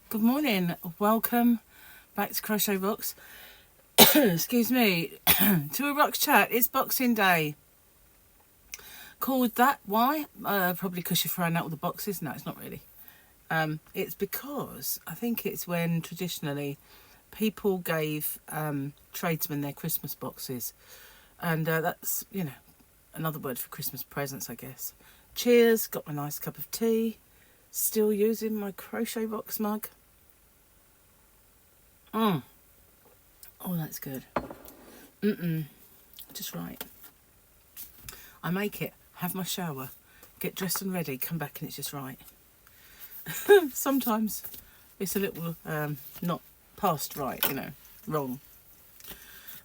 Good morning, welcome back to Crochet Box. Excuse me, to a rocks chat. It's Boxing Day. Called that, why? Probably because you're throwing out all the boxes. No, it's not really. It's because I think it's when traditionally people gave tradesmen their Christmas boxes. And that's, you know, another word for Christmas presents, I guess. Cheers, got my nice cup of tea. Still using my Crochet Box mug. Oh, that's good. Just right. I make it, have my shower, get dressed and ready, come back and it's just right. Sometimes it's a little not past right, you know, wrong.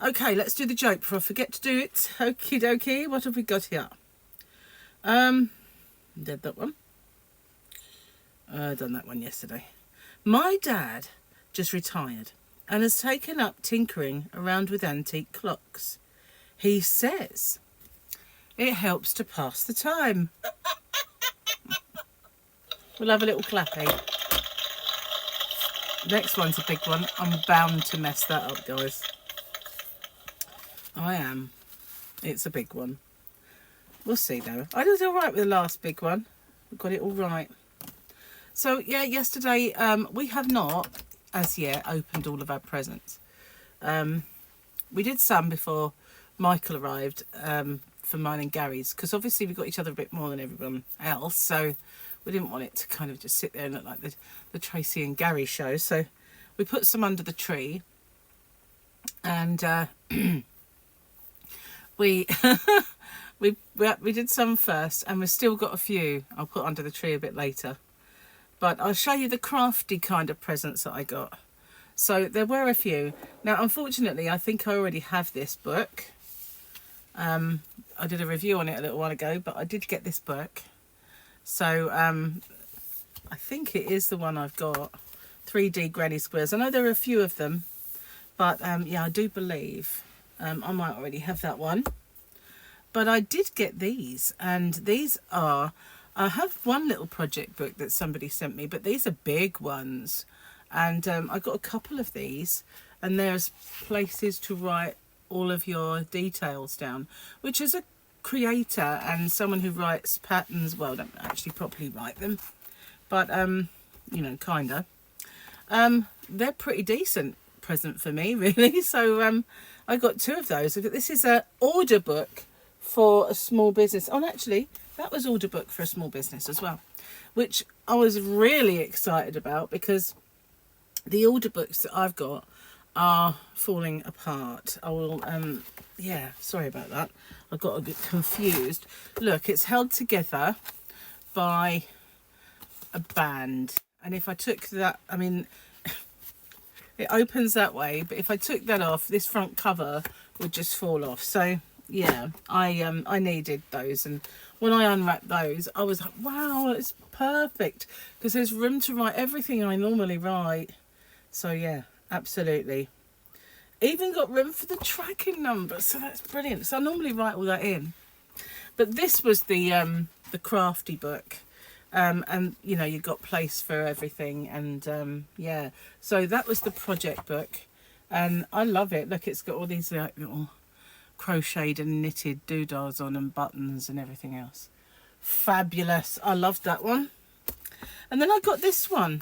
Okay, let's do the joke before I forget to do it. Okie dokie, what have we got here? Did that one. Done that one yesterday. My dad just retired and has taken up tinkering around with antique clocks. He says it helps to pass the time. We'll have a little clappy. Next one's a big one. I'm bound to mess that up, guys. I am. It's a big one. We'll see, though. I did all right with the last big one. We got it all right. So, yeah, yesterday we have not, as yet, opened all of our presents. We did some before Michael arrived for mine and Gary's, because obviously we got each other a bit more than everyone else, so we didn't want it to kind of just sit there and look like the Tracy and Gary show. So we put some under the tree, and we we did some first, and we've still got a few I'll put under the tree a bit later. But I'll show you the crafty kind of presents that I got. So there were a few. Now, unfortunately, I think I already have this book. I did a review on it a little while ago, but I did get this book. So I think it is the one I've got. 3D Granny Squares. I know there are a few of them, but yeah, I do believe I might already have that one. But I did get these, and these are... I have one little project book that somebody sent me, but these are big ones. And I got a couple of these, and there's places to write all of your details down, which is a creator and someone who writes patterns, well, don't actually properly write them, but you know, kinda. They're pretty decent present for me, really. So I got two of those. This is a order book for a small business. Oh, actually, that was order book for a small business as well, which I was really excited about, because the order books that I've got are falling apart. I will, yeah, sorry about that. I got a bit confused. Look, it's held together by a band. And if I took that, I mean, it opens that way, but if I took that off, this front cover would just fall off. So yeah, I needed those, and when I unwrapped those, I was like, wow, it's perfect, because there's room to write everything I normally write. So yeah, absolutely. Even got room for the tracking number, so that's brilliant. So I normally write all that in, but this was the crafty book, and you know, you got place for everything, and yeah, so that was the project book, and I love it. Look, it's got all these like little crocheted and knitted doodahs on, and buttons and everything else. Fabulous. I loved that one. And then I got this one,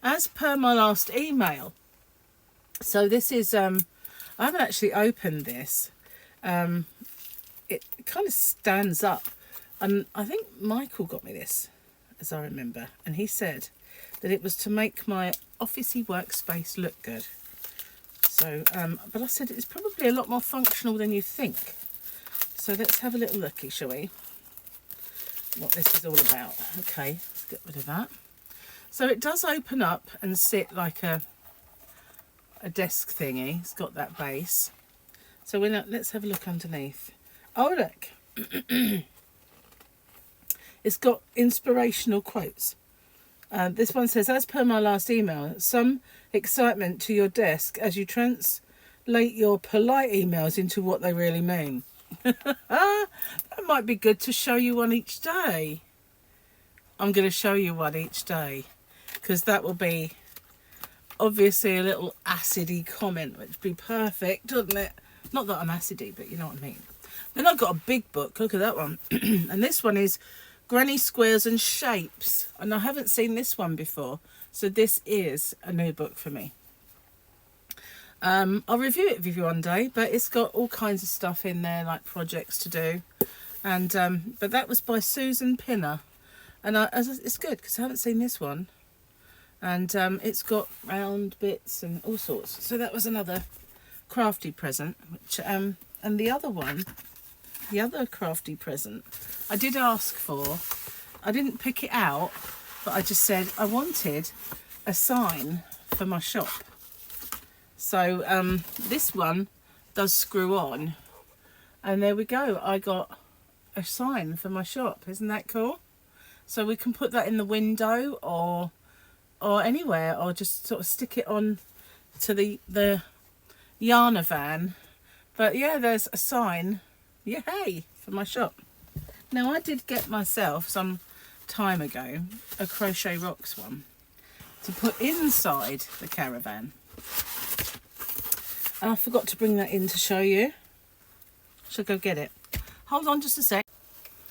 as per my last email. So this is I haven't actually opened this. It kind of stands up, and I think Michael got me this, as I remember, and he said that it was to make my officey workspace look good. So, but I said it's probably a lot more functional than you think. So let's have a little looky, shall we? What this is all about. Okay, let's get rid of that. So it does open up and sit like a desk thingy. It's got that base. So let's have a look underneath. Oh, look. It's got inspirational quotes. This one says, as per my last email, some excitement to your desk as you translate your polite emails into what they really mean. That might be good to show you one each day. I'm going to show you one each day, because that will be obviously a little acidy comment, which would be perfect, wouldn't it? Not that I'm acidy, but you know what I mean. Then I've got a big book. Look at that one. And this one is Granny Squares and Shapes. And I haven't seen this one before. So this is a new book for me. I'll review it with you one day, but it's got all kinds of stuff in there, like projects to do. And but that was by Susan Pinner. And it's good because I haven't seen this one. And it's got round bits and all sorts. So that was another crafty present. Which and the other one, the other crafty present, I did ask for. I didn't pick it out, but I just said I wanted a sign for my shop. So this one does screw on. And there we go. I got a sign for my shop. Isn't that cool? So we can put that in the window or anywhere, or just sort of stick it on to the yarner van. But yeah, there's a sign, yay, for my shop. Now I did get myself some time ago a Crochet Rocks one to put inside the caravan, and I forgot to bring that in to show you. Shall I go get it? Hold on just a sec.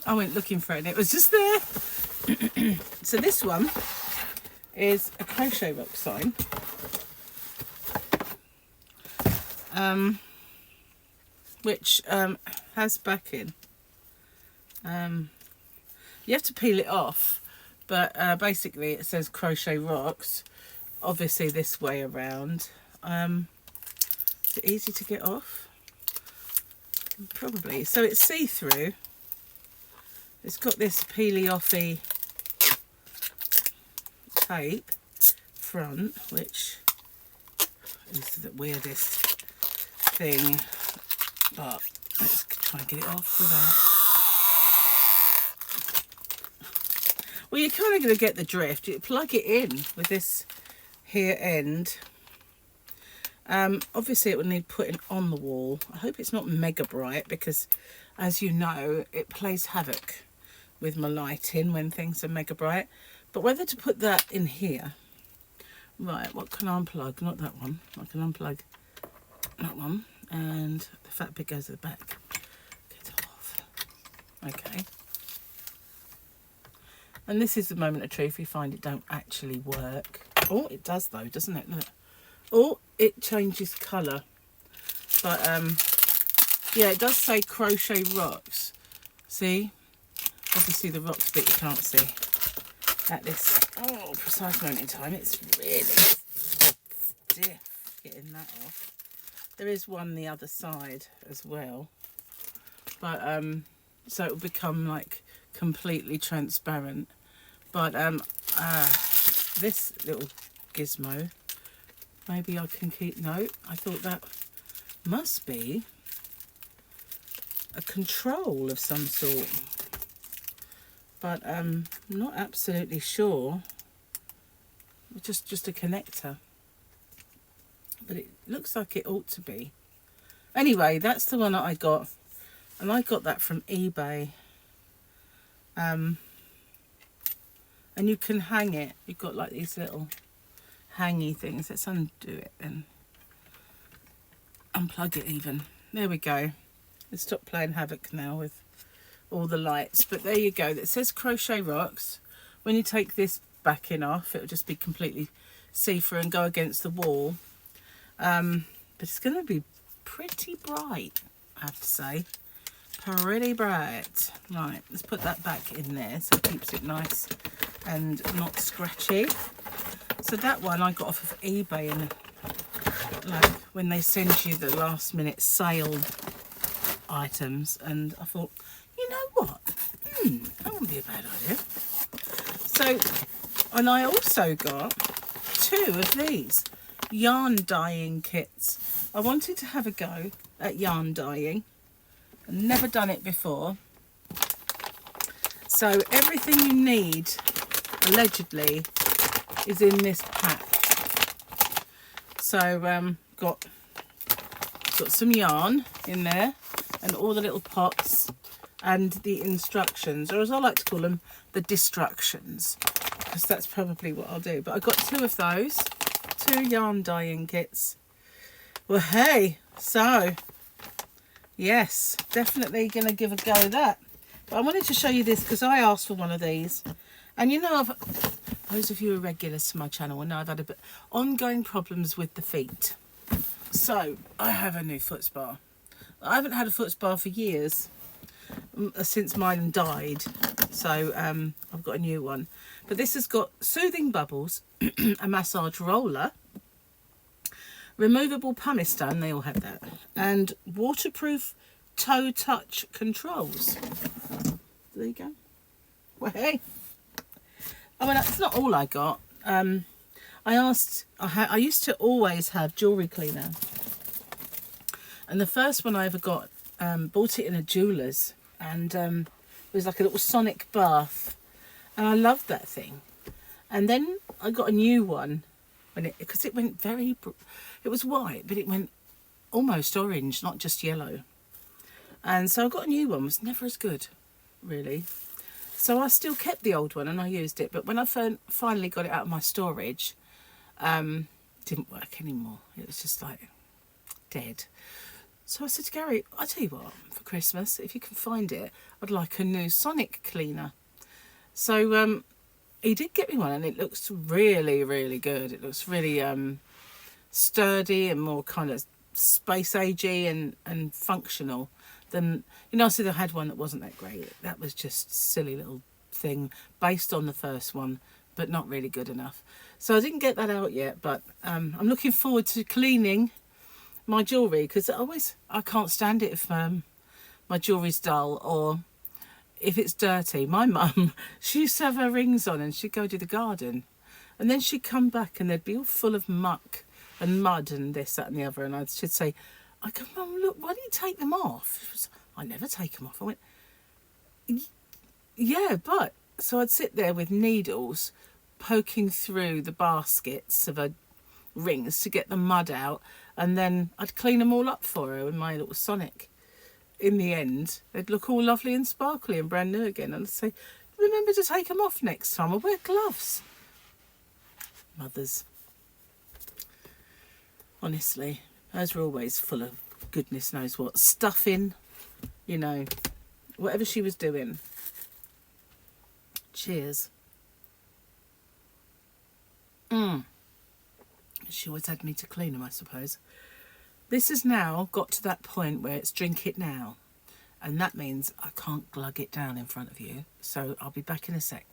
I went looking for it and it was just there. So this one is a Crochet Rock sign, which has backing. You have to peel it off, but basically it says Crochet Rocks, obviously this way around. Is it easy to get off? Probably. So it's see-through. It's got this peely-offy tape front, which is the weirdest thing, but let's try and get it off without. Well, you're kind of going to get the drift. You plug it in with this here end. Obviously it will need putting on the wall. I hope it's not mega bright, because as you know, it plays havoc with my lighting when things are mega bright. But whether to put that in here, right, what can I unplug? Not that one. I can unplug that one, and the fat bit goes at the back. Get it off. Okay. And this is the moment of truth. We find it don't actually work. Oh, it does though, doesn't it? Look. Oh, it changes colour. But yeah, it does say Crochet Rocks. See? Obviously the rocks bit you can't see at this precise moment in time. It's really stiff getting that off. There is one the other side as well, but so it will become like completely transparent. But this little gizmo, maybe I can keep. No, I thought that must be a control of some sort, but I'm not absolutely sure. Just a connector, but it looks like it ought to be. Anyway, that's the one that I got, and I got that from eBay. And you can hang it. You've got like these little hangy things. Let's undo it and unplug it even. There we go. Let's stop playing havoc now with all the lights. But there you go. It says Crochet Rocks. When you take this backing off, it'll just be completely see-through and go against the wall. But it's going to be pretty bright, I have to say. Pretty bright. Right, let's put that back in there so it keeps it nice and not scratchy. So that one I got off of eBay, and like when they send you the last minute sale items, and I thought, you know what, that wouldn't be a bad idea. So, and I also got 2 of these yarn dyeing kits. I wanted to have a go at yarn dyeing. I've never done it before. So everything you need, allegedly, is in this pack. So got some yarn in there, and all the little pots, and the instructions, or as I like to call them, the destructions, because that's probably what I'll do. But I got 2 of those 2 yarn dyeing kits. Well, hey, so yes, definitely going to give a go at that. But I wanted to show you this because I asked for one of these. And you know, those of you who are regulars to my channel will know I've had a bit ongoing problems with the feet. So I have a new foot spa. I haven't had a foot spa for years, since mine died. So I've got a new one. But this has got soothing bubbles, a massage roller, removable pumice stone, they all have that, and waterproof toe touch controls. There you go. Well, hey, I mean, that's not all I got. I used to always have jewellery cleaner, and the first one I ever got, bought it in a jeweller's, and it was like a little sonic bath, and I loved that thing. And then I got a new one because it went it was white, but it went almost orange, not just yellow. And so I got a new one. It was never as good, really. So I still kept the old one and I used it. But when I finally got it out of my storage, it didn't work anymore. It was just like dead. So I said to Gary, I'll tell you what, for Christmas, if you can find it, I'd like a new sonic cleaner. So he did get me one, and it looks really, really good. It looks really sturdy and more kind of space agey and functional than, you know, I said I had one that wasn't that great. That was just a silly little thing based on the first one, but not really good enough. So I didn't get that out yet, but I'm looking forward to cleaning my jewellery, because I can't stand it if my jewellery's dull or if it's dirty. My mum, she used to have her rings on and she'd go to the garden, and then she'd come back and they'd be all full of muck and mud and this, that and the other, and she'd say, I go, Mum, look, why don't you take them off? She was, I never take them off. I went, yeah, but... So I'd sit there with needles poking through the baskets of her rings to get the mud out, and then I'd clean them all up for her with my little sonic. In the end, they'd look all lovely and sparkly and brand new again, and I'd say, remember to take them off next time, or wear gloves. Mothers. Honestly, hers were always full of goodness knows what. Stuffing, you know, whatever she was doing. Cheers. She always had me to clean them, I suppose. This has now got to that point where it's drink it now. And that means I can't glug it down in front of you. So I'll be back in a sec.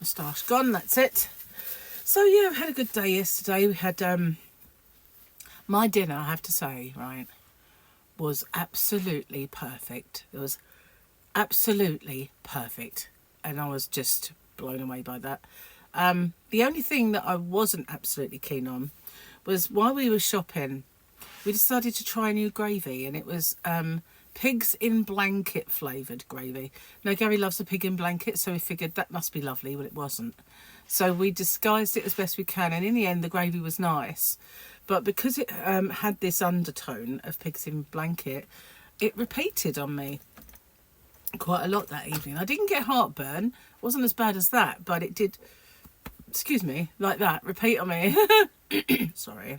Moustache gone, that's it. So yeah, we had a good day yesterday. We had my dinner, I have to say, right, was absolutely perfect. It was absolutely perfect, and I was just blown away by that. The only thing that I wasn't absolutely keen on was, while we were shopping, we decided to try a new gravy, and it was pigs in blanket flavoured gravy. Now, Gary loves a pig in blanket, so we figured that must be lovely, but it wasn't. So we disguised it as best we can, and in the end the gravy was nice, but because it had this undertone of pigs in blanket, it repeated on me quite a lot that evening. I didn't get heartburn, it wasn't as bad as that, but it did, excuse me, like that, repeat on me. Sorry.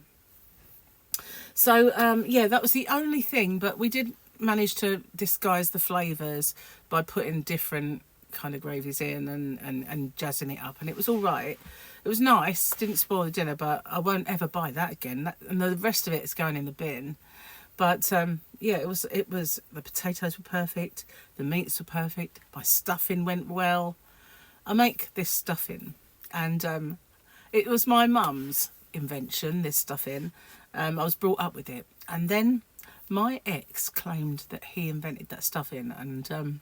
So yeah, that was the only thing, but we did manage to disguise the flavours by putting different kind of gravies in and jazzing it up, and it was all right. It was nice, didn't spoil the dinner, but I won't ever buy that again. And the rest of it is going in the bin. But yeah, it was the potatoes were perfect, the meats were perfect, my stuffing went well. I make this stuffing, and it was my mum's invention, this stuffing. I was brought up with it, and then my ex claimed that he invented that stuffing, and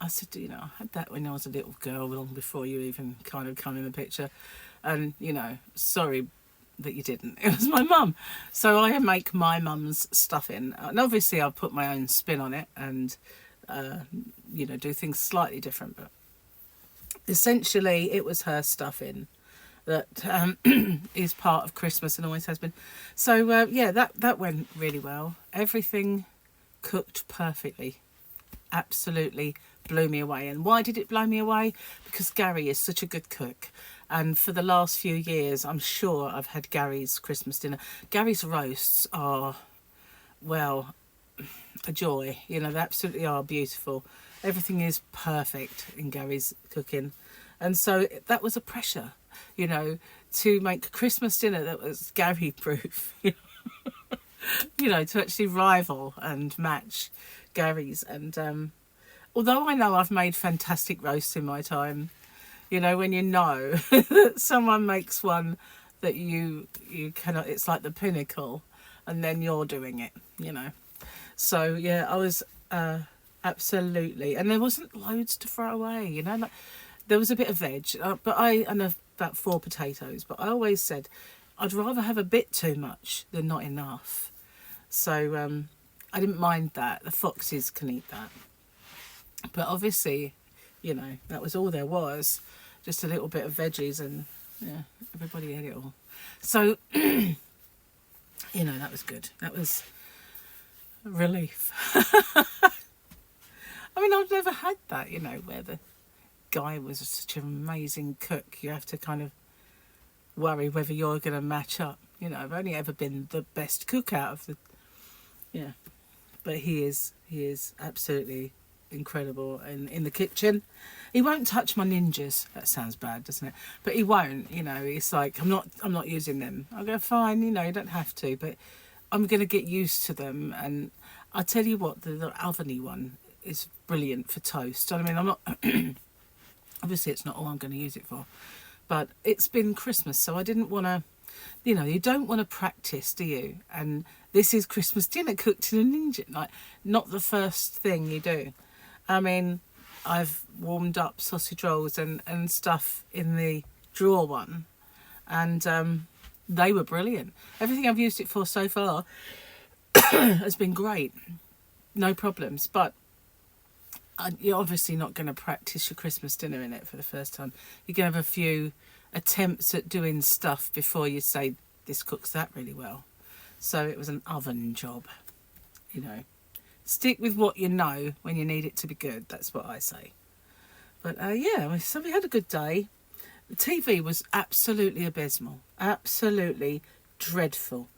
I said, you know, I had that when I was a little girl, long before you even kind of come in the picture, and, you know, sorry that you didn't. It was my mum. So I make my mum's stuffing, and obviously I put my own spin on it and, you know, do things slightly different, but essentially it was her stuffing that is part of Christmas and always has been. So yeah, that went really well. Everything cooked perfectly. Absolutely blew me away. And why did it blow me away? Because Gary is such a good cook, And for the last few years, I'm sure I've had Gary's Christmas dinner. Gary's roasts are, well, a joy. You know, they absolutely are beautiful. Everything is perfect in Gary's cooking. And so that was a pressure, you know, to make a Christmas dinner that was Gary proof. You know, to actually rival and match Gary's. And although I know I've made fantastic roasts in my time, you know, when you know that someone makes one that you cannot, it's like the pinnacle, and then you're doing it, you know. So yeah, I was absolutely, and there wasn't loads to throw away, you know. Like, there was a bit of veg, but about 4 potatoes. But I always said I'd rather have a bit too much than not enough. So I didn't mind that. The foxes can eat that. But obviously, you know, that was all there was. Just a little bit of veggies, and yeah, everybody ate it all. So, you know, that was good. That was a relief. I mean, I've never had that, you know, where the guy was such an amazing cook. You have to kind of worry whether you're going to match up. You know, I've only ever been the best cook out of the... Yeah. But he is absolutely incredible in the kitchen. He won't touch my ninjas. That sounds bad, doesn't it? But he won't, you know. It's like, I'm not using them. I go, fine, you know, you don't have to, but I'm going to get used to them. And I tell you what, the oveny one is brilliant for toast. I mean, I'm not... Obviously, it's not all I'm going to use it for. But it's been Christmas, so I didn't want to... You know, you don't want to practice, do you? And this is Christmas dinner cooked in a ninja. Like, not the first thing you do. I mean, I've warmed up sausage rolls and stuff in the drawer one. And they were brilliant. Everything I've used it for so far has been great. No problems. But you're obviously not going to practice your Christmas dinner in it for the first time. You're going to have a few attempts at doing stuff before you say, this cooks that really well. So it was an oven job, you know. Stick with what you know when you need it to be good. That's what I say. But yeah, so we had a good day. The TV was absolutely abysmal. Absolutely dreadful.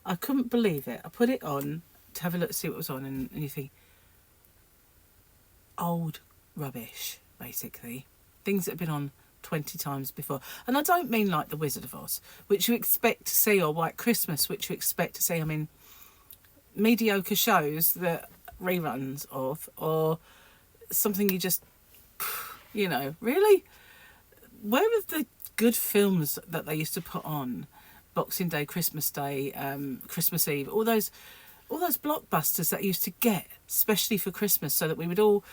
I couldn't believe it. I put it on to have a look, see what was on, and you think, old rubbish, basically. Things that have been on 20 times before. And I don't mean like The Wizard of Oz, which you expect to see, or White Christmas, which you expect to see. I mean, mediocre shows that reruns of, or something you just, you know, really? Where are the good films that they used to put on? Boxing Day, Christmas Day, Christmas Eve, all those blockbusters that I used to get, especially for Christmas, so that we would all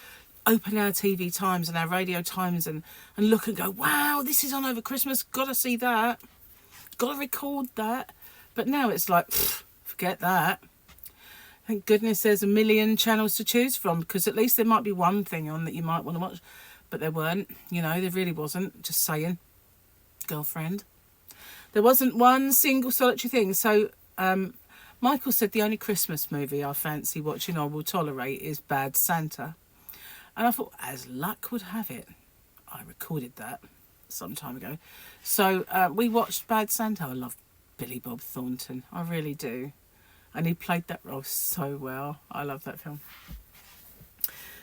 open our TV times and our radio times and look and go, wow, this is on over Christmas, gotta see that, gotta record that. But now it's like, forget that. Thank goodness there's a million channels to choose from, because at least there might be one thing on that you might want to watch. But there weren't, you know, there really wasn't. Just saying, girlfriend. There wasn't one single solitary thing. So Michael said the only Christmas movie I fancy watching or will tolerate is Bad Santa. And I thought, as luck would have it, I recorded that some time ago. So we watched Bad Santa. I love Billy Bob Thornton. I really do. And he played that role so well. I love that film.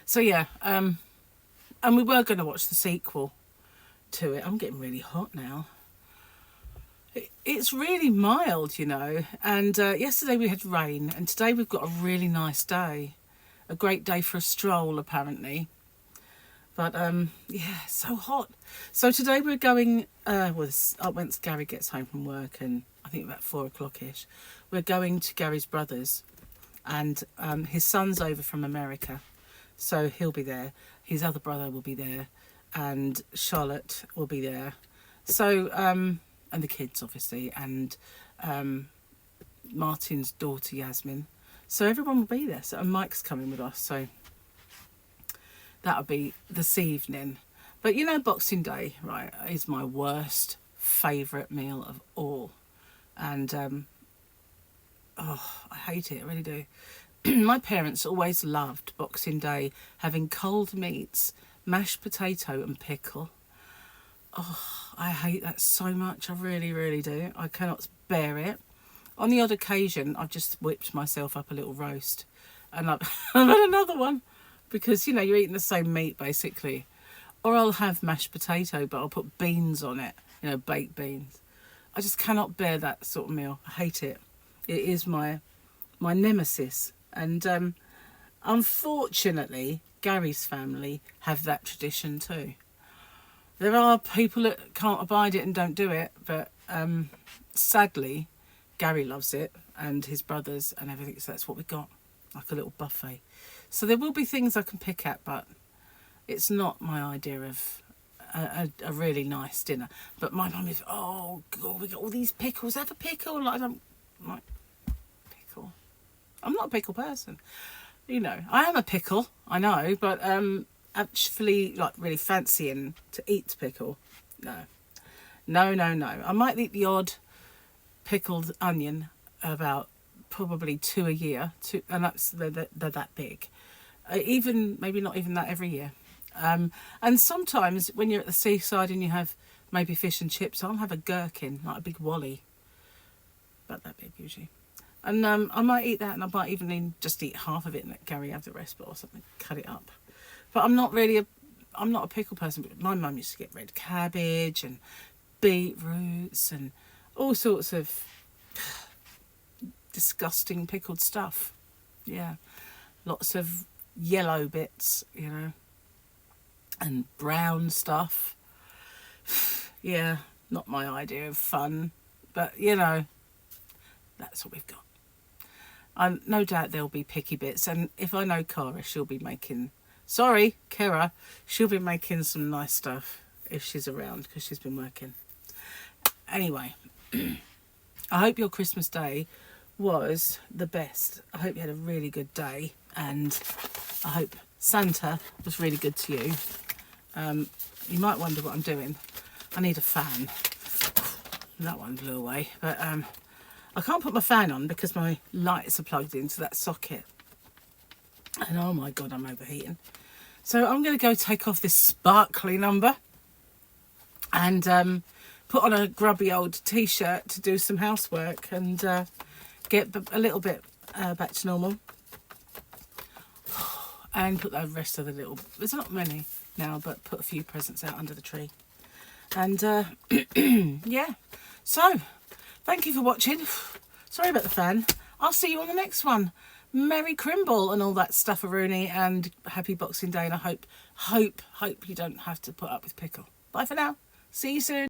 So yeah, and we were going to watch the sequel to it. I'm getting really hot now. It's really mild, you know. And yesterday we had rain, and today we've got a really nice day. A great day for a stroll, apparently. But yeah, so hot. So today we're going, once Gary gets home from work, and I think about 4 o'clock-ish, we're going to Gary's brother's, and his son's over from America, so he'll be there. His other brother will be there, and Charlotte will be there. So, and the kids, obviously, and Martin's daughter, Yasmin. So everyone will be there. So, and Mike's coming with us, so that'll be this evening. But you know, Boxing Day, right, is my worst favourite meal of all. And oh, I hate it, I really do. My parents always loved Boxing Day, having cold meats, mashed potato and pickle. I hate that so much. I really, really do. I cannot bear it. On the odd occasion, I've just whipped myself up a little roast. And I've had another one. Because, you know, you're eating the same meat, basically. Or I'll have mashed potato, but I'll put beans on it. You know, baked beans. I just cannot bear that sort of meal. I hate it. It is my nemesis. And unfortunately, Gary's family have that tradition too. There are people that can't abide it and don't do it, but sadly, Gary loves it and his brothers and everything, so that's what we got, like a little buffet. So there will be things I can pick at, but it's not my idea of a really nice dinner. But my mum is, oh God, we got all these pickles. Have a pickle. Like, I'm like, pickle. I'm not a pickle person. You know, I am a pickle, I know, but actually, like, really fancying to eat pickle, no. I might eat the odd pickled onion, about probably 2 a year, and they're that big. Even maybe not even that every year. And sometimes when you're at the seaside and you have maybe fish and chips, I'll have a gherkin, like a big wally, about that big usually. And I might eat that, and I might even just eat half of it and let Gary have the rest, or something, cut it up. But I'm not a pickle person. But my mum used to get red cabbage and beetroots and all sorts of disgusting pickled stuff. Yeah, lots of yellow bits, you know, and brown stuff. Yeah, not my idea of fun, but you know, that's what we've got. No doubt there'll be picky bits, and if I know Cara, she'll be making... Sorry, Kara, she'll be making some nice stuff if she's around, because she's been working. Anyway, I hope your Christmas day was the best. I hope you had a really good day, and I hope Santa was really good to you. You might wonder what I'm doing. I need a fan. That one blew away, but I can't put my fan on because my lights are plugged into that socket. And oh my God, I'm overheating. So I'm going to go take off this sparkly number and put on a grubby old t-shirt to do some housework and get a little bit back to normal. And put the rest of the little... There's not many now, but put a few presents out under the tree. And yeah. So, thank you for watching. Sorry about the fan. I'll see you on the next one. Merry Crimble and all that stuff, Rooney, and happy Boxing Day. And I hope you don't have to put up with pickle. Bye for now. See you soon.